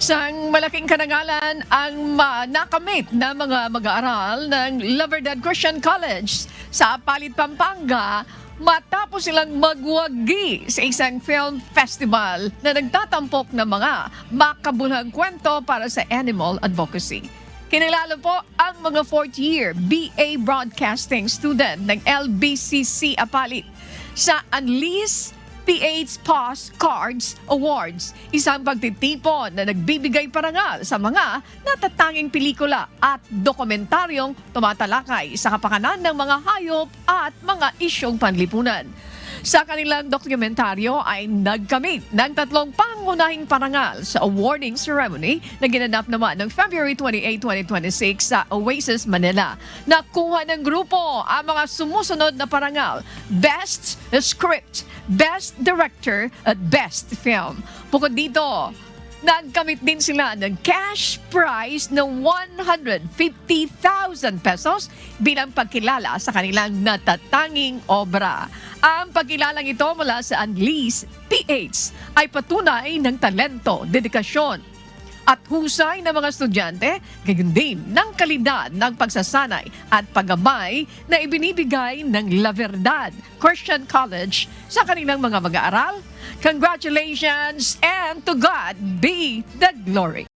Isang malaking karangalan ang nakamit na mga mag-aaral ng La Verdad Christian College sa Apalit, Pampanga matapos silang magwagi sa isang film festival na nagtatampok ng mga makabuluhang kwento para sa animal advocacy. Kinilala po ang mga 4th year BA Broadcasting student ng LBCC Apalit sa Unleash PH Postcards Awards, isang pagtitipon na nagbibigay parangal sa mga natatanging pelikula at dokumentaryong tumatalakay sa kapakanan ng mga hayop at mga isyong panlipunan. Sa kanilang dokumentaryo ay nagkamit ng 3 pangunahing parangal sa awarding ceremony na ginanap naman ng February 28, 2026 sa Oasis, Manila. Nakuha ng grupo ang mga sumusunod na parangal: Best Script, Best Director at Best Film. Bukod dito, nagkamit din sila ng cash prize ng 150,000 pesos bilang pagkilala sa kanilang natatanging obra. Ang pagkilalang ito mula sa Unleash PH ay patunay ng talento, dedikasyon at husay ng mga estudyante, gayon din ng kalidad ng pagsasanay at paggabay na ibinibigay ng La Verdad Christian College sa kanilang mga mag-aaral. Congratulations and to God be the glory.